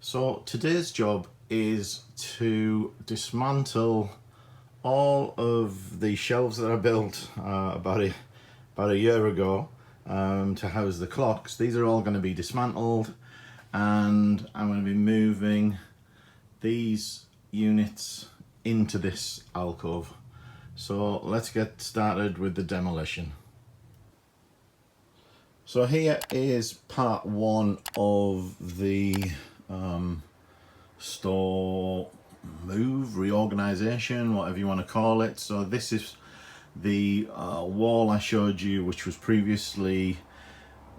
So today's job is to dismantle all of the shelves that I built about a year ago to house the clocks. These are all going to be dismantled, and I'm going to be moving these units into this alcove. So let's get started with the demolition. So here is part one of the store move, reorganization, whatever you want to call it. So this is the wall I showed you, which was previously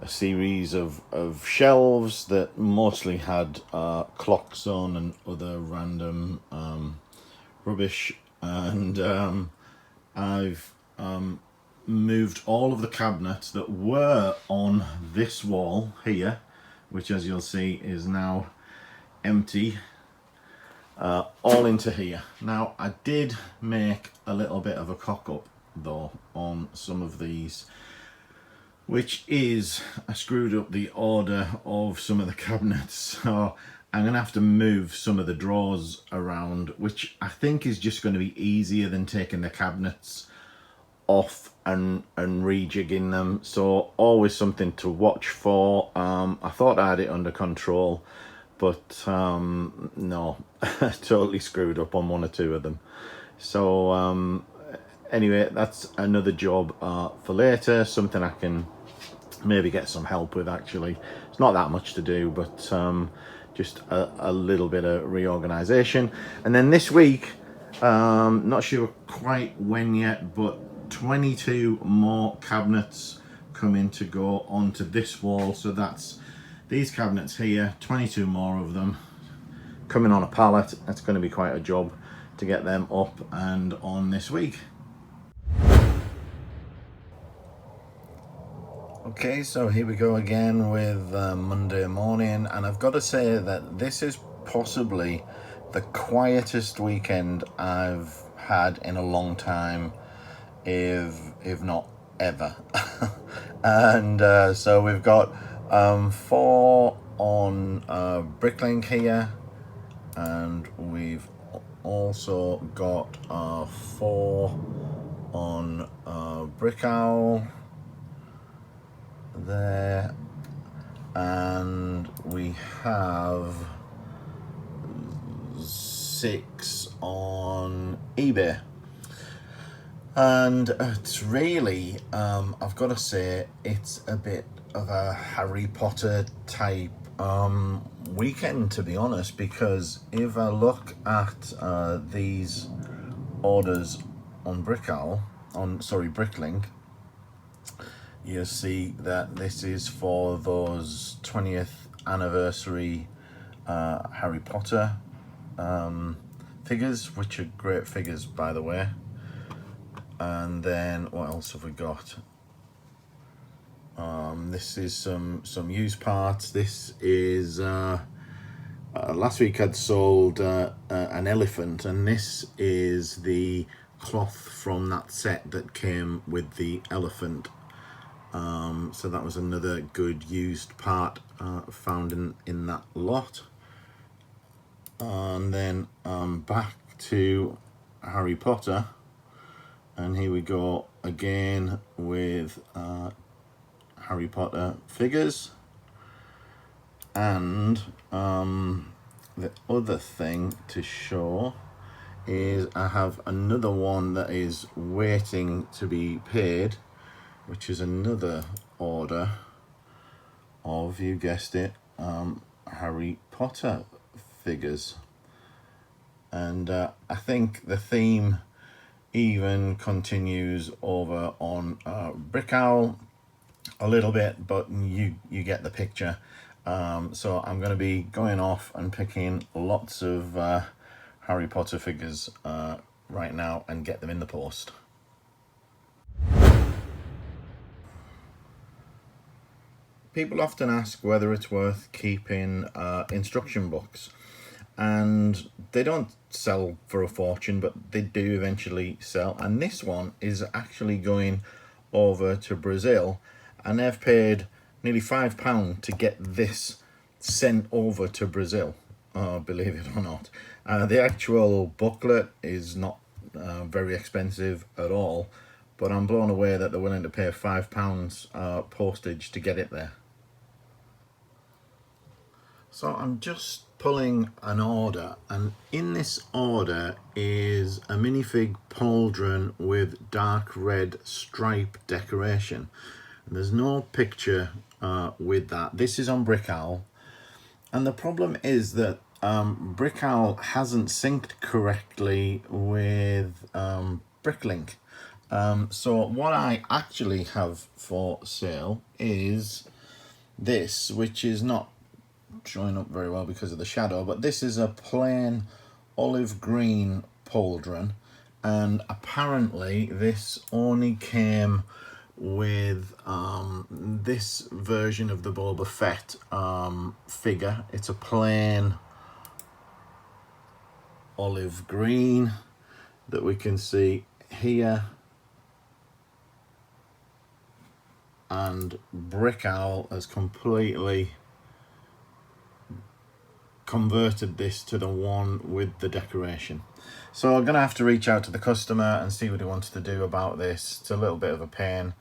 a series of shelves that mostly had clocks on and other random rubbish, and I've moved all of the cabinets that were on this wall here, which as you'll see is now empty, all into here. Now I did make a little bit of a cock up though on some of these, which is I screwed up the order of some of the cabinets, so I'm gonna have to move some of the drawers around, which I think is just going to be easier than taking the cabinets off and rejigging them. So always something to watch for. I thought I had it under control, but no, totally screwed up on one or two of them. So anyway, that's another job for later, something I can maybe get some help with. Actually, it's not that much to do, but just a little bit of reorganization. And then this week, not sure quite when yet, but 22 more cabinets coming to go onto this wall. So that's these cabinets here, 22 more of them coming on a pallet. That's going to be quite a job to get them up and on this week. Okay, so here we go again with Monday morning, and I've got to say that this is possibly the quietest weekend I've had in a long time, if not ever. And so we've got 4 on Bricklink here, and we've also got 4 on Brickowl there, and we have 6 on eBay. And it's really, I've got to say, it's a bit of a Harry Potter type weekend, to be honest, because if I look at these orders on Bricklink, you'll see that this is for those 20th anniversary Harry Potter figures, which are great figures, by the way. And then what else have we got? This is some used parts. This is last week I'd sold an elephant, and this is the cloth from that set that came with the elephant. So that was another good used part found in that lot. And then back to Harry Potter, and here we go again with Harry Potter figures. And the other thing to show is I have another one that is waiting to be paid, which is another order of, you guessed it, Harry Potter figures. And I think the theme even continues over on Brickowl a little bit, but you get the picture. So I'm going to be going off and picking lots of Harry Potter figures right now and get them in the post. People often ask whether it's worth keeping instruction books, and they don't sell for a fortune, but they do eventually sell. And this one is actually going over to Brazil, and they've paid nearly £5 to get this sent over to Brazil. believe it or not. The actual booklet is not very expensive at all, but I'm blown away that they're willing to pay £5 postage to get it there. So I'm just pulling an order, and in this order is a minifig pauldron with dark red stripe decoration. And there's no picture with that. This is on Brickowl, and the problem is that Brickowl hasn't synced correctly with Bricklink. So what I actually have for sale is this, which is not showing up very well because of the shadow, but this is a plain olive green pauldron, and apparently this only came with this version of the Boba Fett figure. It's a plain olive green that we can see here, and Brickowl has completely converted this to the one with the decoration. So I'm gonna have to reach out to the customer and see what he wants to do about this. It's a little bit of a pain,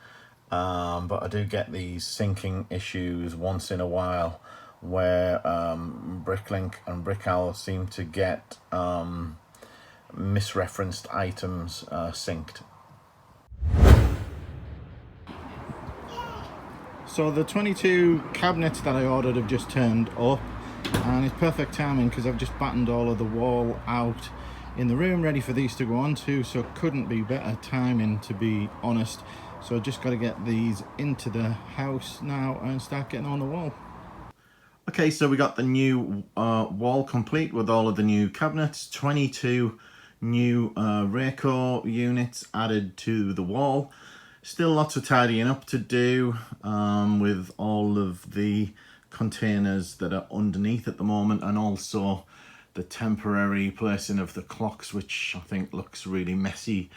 but I do get these syncing issues once in a while where Bricklink and Brickowl seem to get misreferenced items synced. So the 22 cabinets that I ordered have just turned up, and it's perfect timing because I've just battened all of the wall out in the room ready for these to go onto, so couldn't be better timing, to be honest. So I just got to get these into the house now and start getting on the wall. Okay, so we got the new wall complete with all of the new cabinets. 22 new Reco units added to the wall. Still lots of tidying up to do with all of the containers that are underneath at the moment, and also the temporary placing of the clocks, which I think looks really messy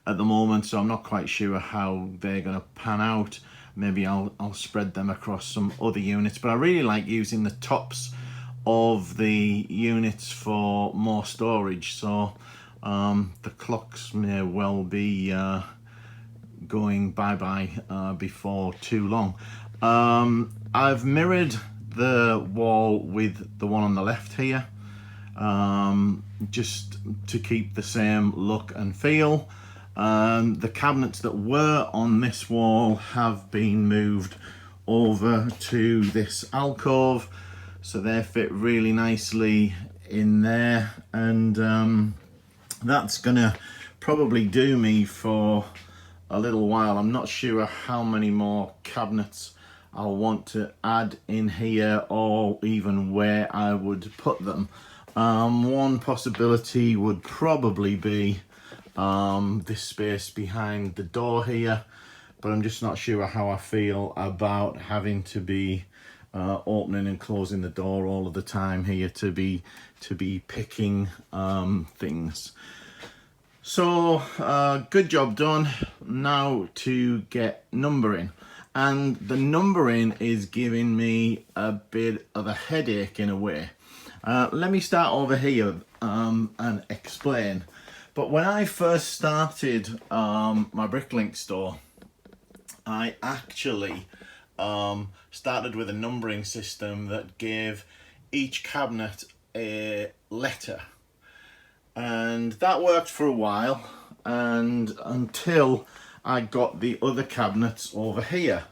at the moment, so I'm not quite sure how they're going to pan out. Maybe I'll spread them across some other units, but I really like using the tops of the units for more storage, so the clocks may well be going bye-bye before too long. I've mirrored the wall with the one on the left here, just to keep the same look and feel. The cabinets that were on this wall have been moved over to this alcove, so they fit really nicely in there, and that's gonna probably do me for a little while. I'm not sure how many more cabinets I'll want to add in here, or even where I would put them. One possibility would probably be this space behind the door here, but I'm just not sure how I feel about having to be opening and closing the door all of the time here to be picking things. So good job done. Now to get numbering, and the numbering is giving me a bit of a headache in a way. Let me start over here and explain. But when I first started my Bricklink store, I actually started with a numbering system that gave each cabinet a letter, and that worked for a while, and until I got the other cabinets over here,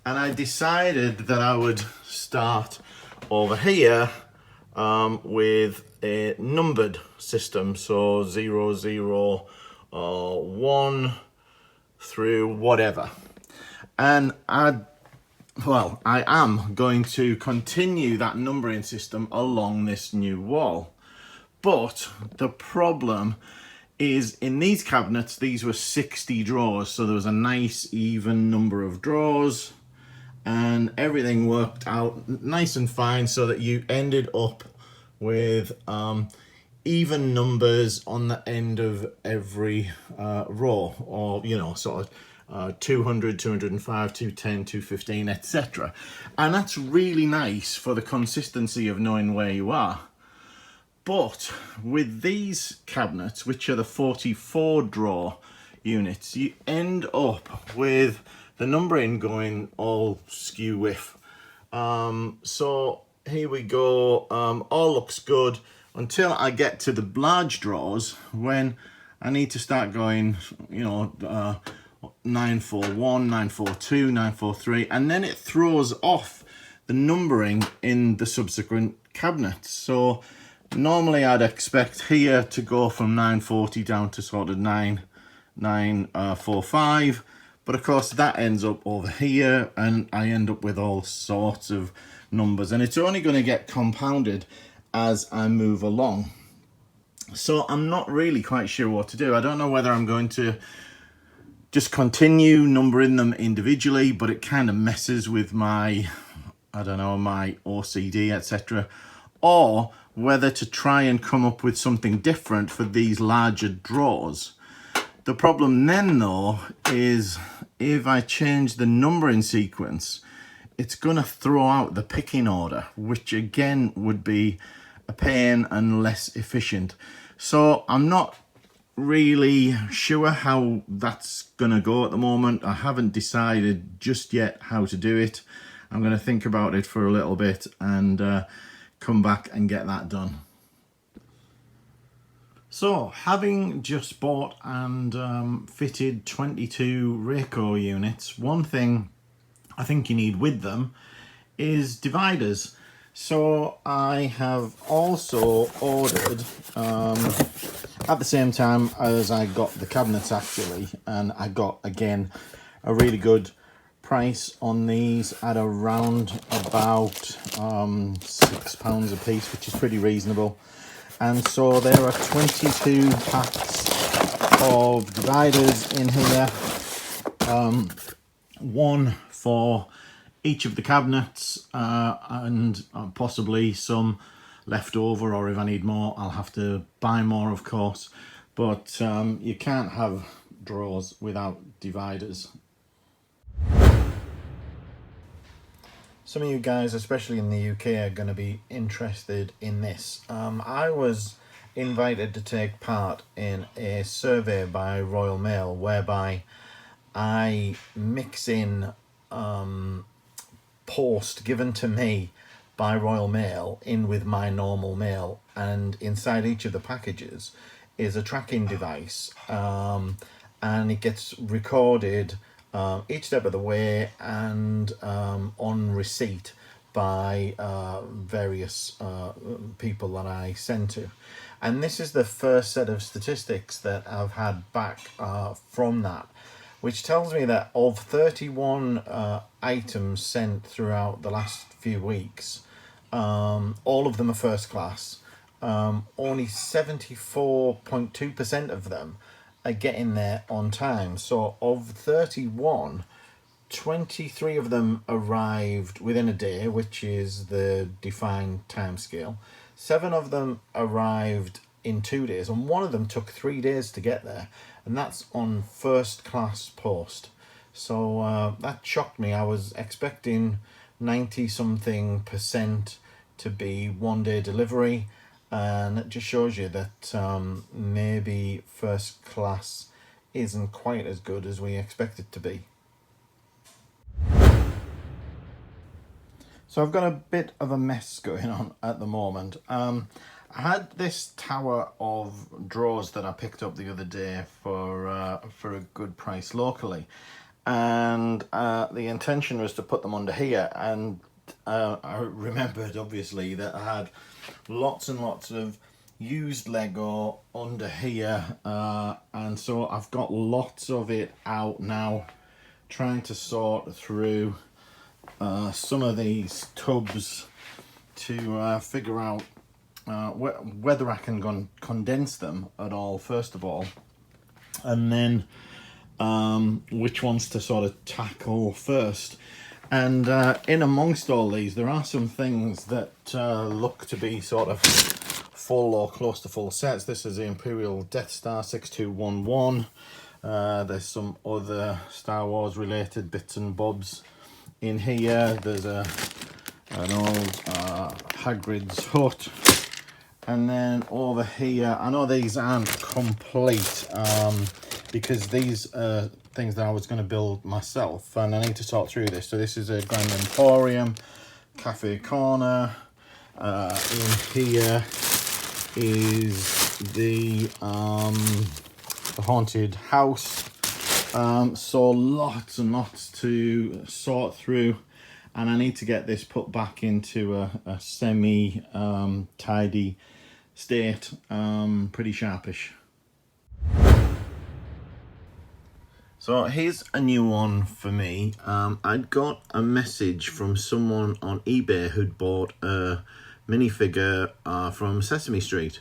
and I decided that I would start over here with a numbered system, so 0, 0, 1 through whatever. And I am going to continue that numbering system along this new wall. But the problem is, in these cabinets, these were 60 drawers, so there was a nice even number of drawers, and everything worked out nice and fine, so that you ended up with even numbers on the end of every row, or sort of 200, 205, 210, 215, etc. And that's really nice for the consistency of knowing where you are. But with these cabinets, which are the 44 drawer units, you end up with the numbering going all skew with. So here we go, all looks good until I get to the large drawers, when I need to start going, you know, 941, 942, 943, and then it throws off the numbering in the subsequent cabinets. So normally I'd expect here to go from 940 down to sort of 945, but of course that ends up over here and I end up with all sorts of numbers, and it's only going to get compounded as I move along. So I'm not really quite sure what to do. I don't know whether I'm going to just continue numbering them individually, but it kind of messes with my, I don't know, my OCD, etc., or whether to try and come up with something different for these larger drawers. The problem then, though, is if I change the numbering sequence, it's going to throw out the picking order, which again would be a pain and less efficient. So I'm not really sure how that's going to go at the moment. I haven't decided just yet how to do it. I'm going to think about it for a little bit and come back and get that done. So, having just bought and fitted 22 Reco units, one thing I think you need with them is dividers. So I have also ordered, at the same time as I got the cabinets actually, and I got again a really good price on these at around about £6 a piece, which is pretty reasonable. And so there are 22 packs of dividers in here, one for each of the cabinets, and possibly some left over, or if I need more I'll have to buy more, of course, but you can't have drawers without dividers. Some of you guys, especially in the UK, are going to be interested in this. I was invited to take part in a survey by Royal Mail whereby I mix in post given to me by Royal Mail in with my normal mail, and inside each of the packages is a tracking device, and it gets recorded each step of the way and on receipt by various people that I send to. And this is the first set of statistics that I've had back from that, which tells me that of 31 items sent throughout the last few weeks, all of them are first class. Only 74.2% of them are getting there on time. So of 31, 23 of them arrived within a day, which is the defined time scale. 7 of them arrived in 2 days, and 1 of them took 3 days to get there, and that's on first class post. So that shocked me. I was expecting 90-something% to be 1-day delivery, and it just shows you that maybe first class isn't quite as good as we expect it to be. So I've got a bit of a mess going on at the moment. I had this tower of drawers that I picked up the other day for a good price locally, and the intention was to put them under here, and I remembered obviously that I had lots and lots of used Lego under here, and so I've got lots of it out now, trying to sort through some of these tubs to figure out whether I can condense them at all, first of all, and then which ones to sort of tackle first. And in amongst all these, there are some things that look to be sort of full or close to full sets. This is the Imperial Death Star 6211. There's some other Star Wars related bits and bobs in here. There's an old Hagrid's hut, And then over here, I know these aren't complete because these are things that I was going to build myself, and I need to sort through this. So this is a Grand Emporium, Cafe Corner. In here is the haunted house. So lots and lots to sort through, and I need to get this put back into a semi tidy state, pretty sharpish. So here's a new one for me. I'd got a message from someone on eBay who'd bought a minifigure from Sesame Street,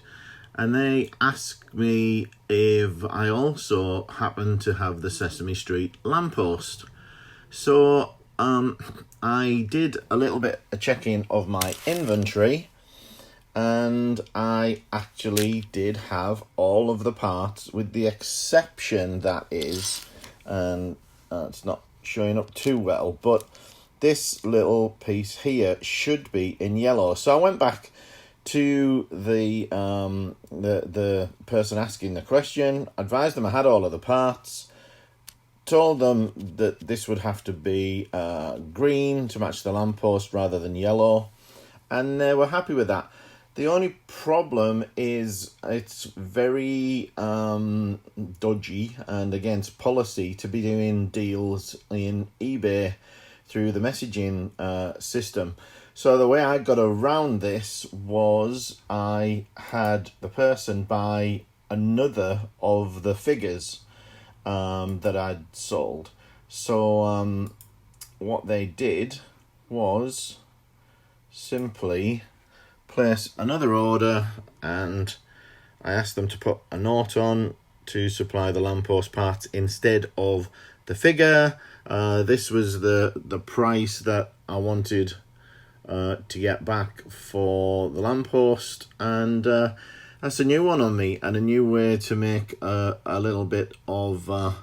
and they asked me if I also happen to have the Sesame Street lamppost. So I did a little bit of checking of my inventory, and I actually did have all of the parts, with the exception, that is, and it's not showing up too well, but this little piece here should be in yellow. So I went back to the person asking the question, advised them I had all of the parts, told them that this would have to be green to match the lamppost rather than yellow, and they were happy with that. The only problem is it's very dodgy and against policy to be doing deals in eBay through the messaging system. So the way I got around this was I had the person buy another of the figures that I'd sold. So what they did was simply place another order, and I asked them to put a note on to supply the lamppost parts instead of the figure. This was the price that I wanted to get back for the lamppost, and that's a new one on me, and a new way to make a little bit of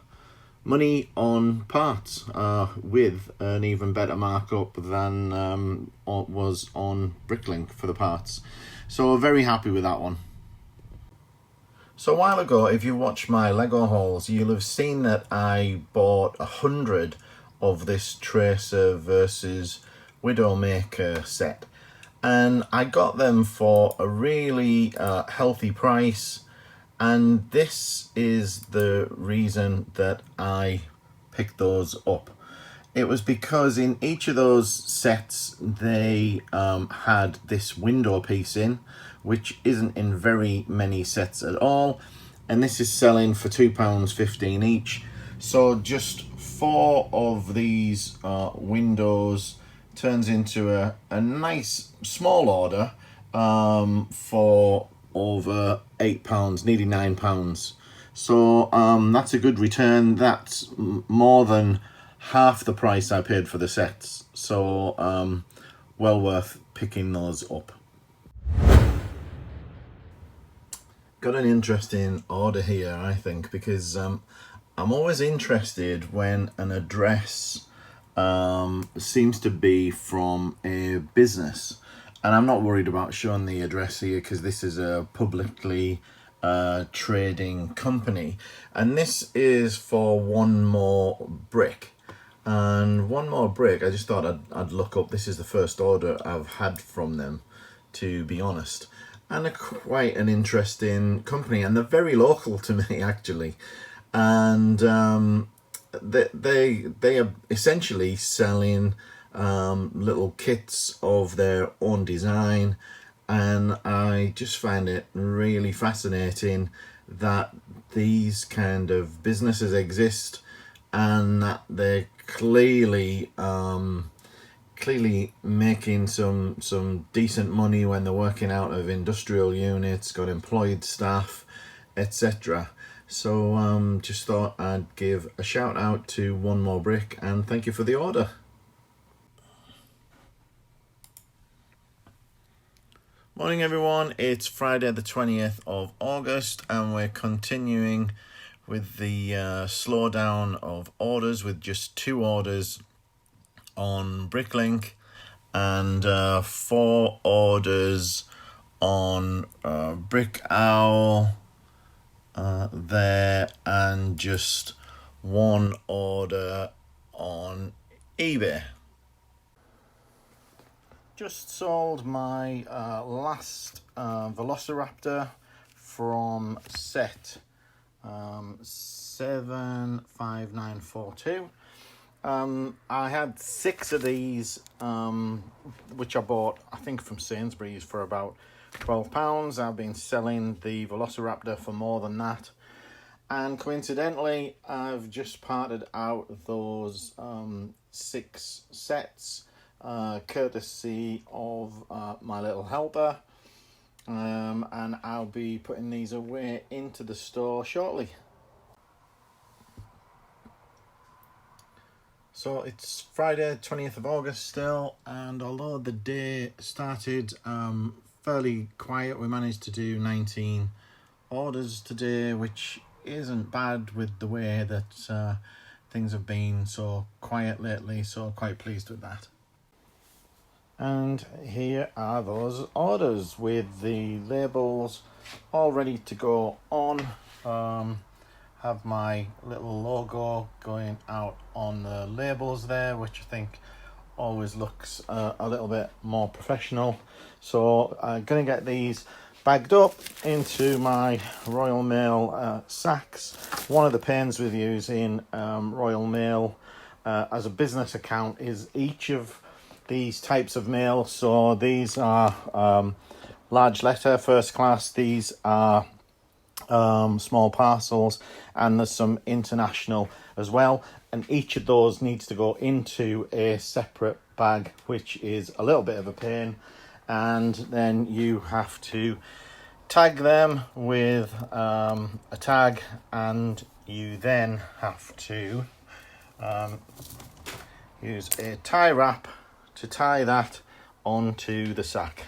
money on parts with an even better markup than was on Bricklink for the parts. So very happy with that one. So a while ago, if you watch my Lego hauls, you'll have seen that I bought 100 of this Tracer versus Widowmaker set, and I got them for a really healthy price. And this is the reason that I picked those up. It was because in each of those sets they had this window piece in, which isn't in very many sets at all, and this is selling for £2.15 each. So just 4 of these windows turns into a nice small order for over £8, nearly £9. So that's a good return. That's more than half the price I paid for the sets. So well worth picking those up. Got an interesting order here, I think, because I'm always interested when an address seems to be from a business. And I'm not worried about showing the address here because this is a publicly trading company. And this is for One More Brick. And One More Brick, I just thought I'd look up. This is the first order I've had from them, to be honest. And quite an interesting company. And they're very local to me, actually. And they are essentially selling little kits of their own design, and I just find it really fascinating that these kind of businesses exist, and that they're clearly making some decent money when they're working out of industrial units, got employed staff, etc. So just thought I'd give a shout out to One More Brick and thank you for the order. Morning everyone, it's Friday the 20th of August and we're continuing with the slowdown of orders with just 2 orders on Bricklink and 4 orders on Brickowl there, and just one order on eBay. Just sold my last Velociraptor from set 75942. I had 6 of these, which I bought, I think, from Sainsbury's for about £12. I've been selling the Velociraptor for more than that. And coincidentally, I've just parted out those 6 sets, courtesy of my little helper. And I'll be putting these away into the store shortly. So it's Friday, 20th of August still, and although the day started fairly quiet, we managed to do 19 orders today, which isn't bad with the way that things have been so quiet lately, so quite pleased with that. And here are those orders with the labels all ready to go on. Have my little logo going out on the labels there, which I think always looks a little bit more professional. So I'm going to get these bagged up into my Royal Mail sacks. One of the pains with using Royal Mail as a business account is each of these types of mail. So these are large letter, first class. These are small parcels, and there's some international as well, and each of those needs to go into a separate bag, which is a little bit of a pain. And then you have to tag them with a tag, and you then have to use a tie wrap to tie that onto the sack.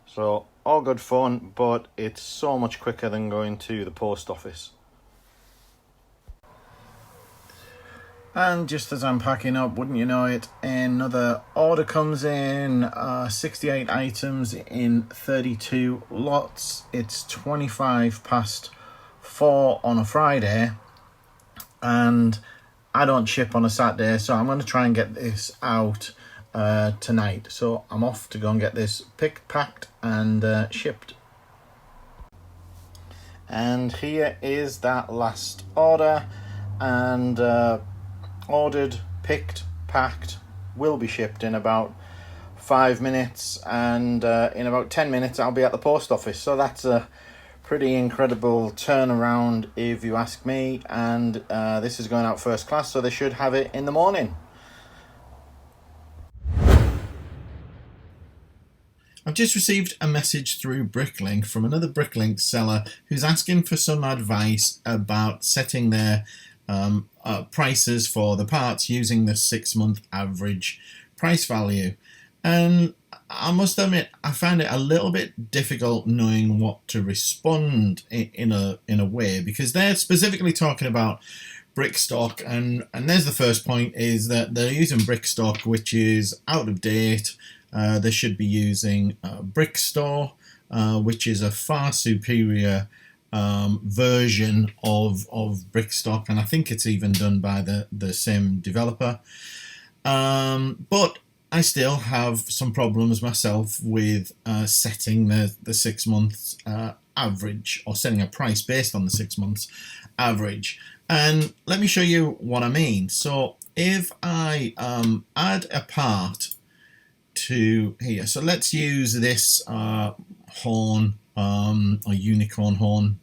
So all good fun, but it's so much quicker than going to the post office. And just as I'm packing up, wouldn't you know it, another order comes in, 68 items in 32 lots. It's 4:25 on a Friday, and I don't ship on a Saturday, so I'm going to try and get this out tonight. So I'm off to go and get this picked, packed and shipped. And here is that last order, and ordered, picked, packed, will be shipped in about 5 minutes, and in about 10 minutes I'll be at the post office. So that's a pretty incredible turnaround if you ask me, and this is going out first class, so they should have it in the morning. I've just received a message through Bricklink from another Bricklink seller who's asking for some advice about setting their prices for the parts using the 6-month average price value. And I must admit, I found it a little bit difficult knowing what to respond in a way, because they're specifically talking about Brickstock, and there's the first point, is that they're using Brickstock, which is out of date. They should be using Brickstore, which is a far superior version of Brickstock, and I think it's even done by the same developer. But I still have some problems myself with setting the 6 months average, or setting a price based on the 6 months average. And let me show you what I mean. So if I add a part to here, so let's use this horn, or unicorn horn,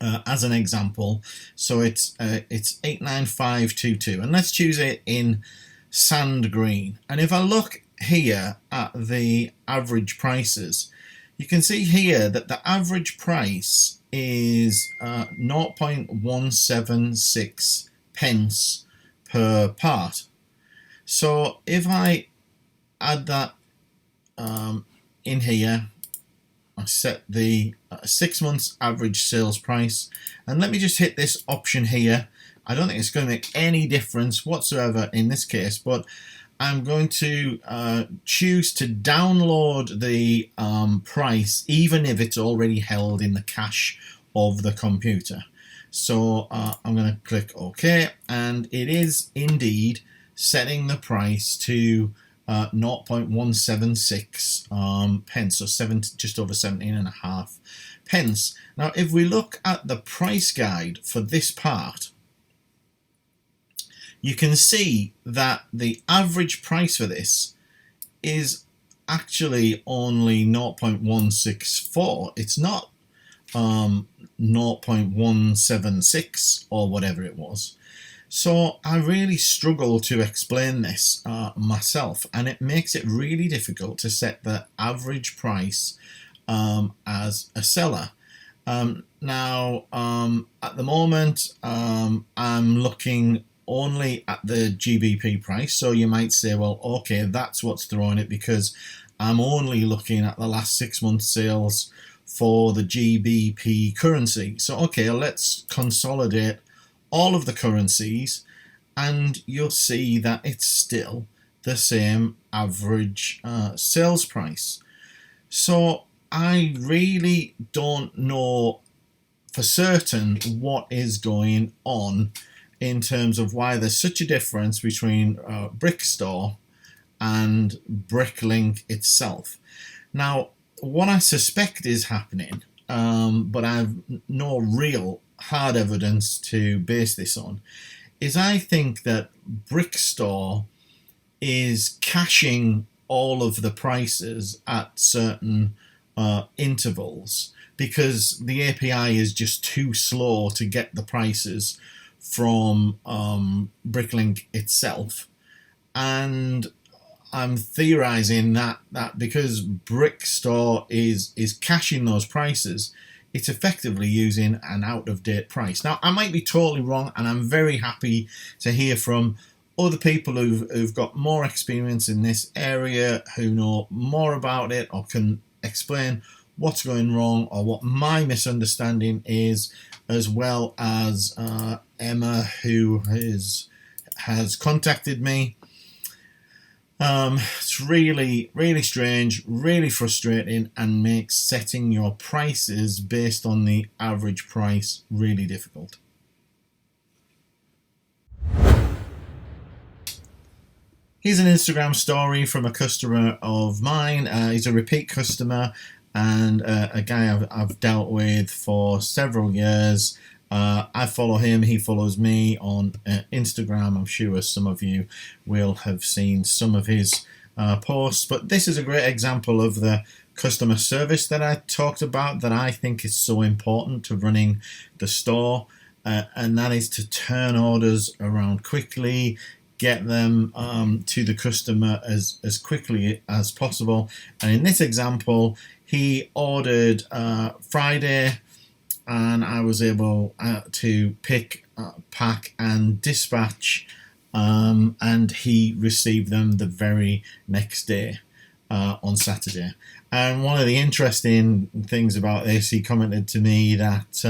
as an example. So it's 89522, and let's choose it in sand green. And if I look here at the average prices, you can see here that the average price is 0.176 pence per part. So if I add that in here, I set the 6 months average sales price, and let me just hit this option here. I don't think it's going to make any difference whatsoever in this case, but I'm going to choose to download the price, even if it's already held in the cache of the computer. So I'm going to click OK, and it is indeed setting the price to 0.176 pence, so just over 17.5 pence. Now, if we look at the price guide for this part, you can see that the average price for this is actually only 0.164. It's not 0.176 or whatever it was. So I really struggle to explain this myself, and it makes it really difficult to set the average price as a seller. Now, at the moment, I'm looking only at the GBP price. So you might say, well, okay, that's what's throwing it, because I'm only looking at the last 6 months sales for the GBP currency. So, okay, let's consolidate all of the currencies, and you'll see that it's still the same average sales price. So I really don't know for certain what is going on in terms of why there's such a difference between Brickstore and Bricklink itself. Now, what I suspect is happening, but I have no real hard evidence to base this on, is I think that Brickstore is caching all of the prices at certain intervals, because the API is just too slow to get the prices from Bricklink itself. And I'm theorizing that because Brickstore is caching those prices, it's effectively using an out-of-date price. Now, I might be totally wrong, and I'm very happy to hear from other people who've got more experience in this area, who know more about it, or can explain what's going wrong or what my misunderstanding is, as well as Emma, who has contacted me. It's really, really strange, really frustrating, and makes setting your prices based on the average price really difficult. Here's an Instagram story from a customer of mine. He's a repeat customer and a guy I've dealt with for several years. I follow him, he follows me on Instagram. I'm sure some of you will have seen some of his posts, but this is a great example of the customer service that I talked about, that I think is so important to running the store, and that is to turn orders around quickly, get them to the customer as quickly as possible. And in this example, he ordered Friday, and I was able to pick, pack and dispatch, and he received them the very next day on Saturday. And one of the interesting things about this, he commented to me that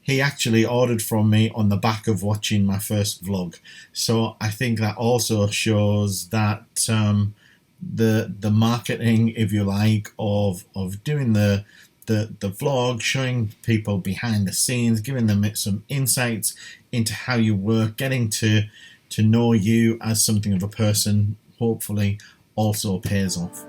he actually ordered from me on the back of watching my first vlog. So I think that also shows that the marketing, if you like, of doing the vlog, showing people behind the scenes, giving them some insights into how you work, getting to know you as something of a person, hopefully also pays off.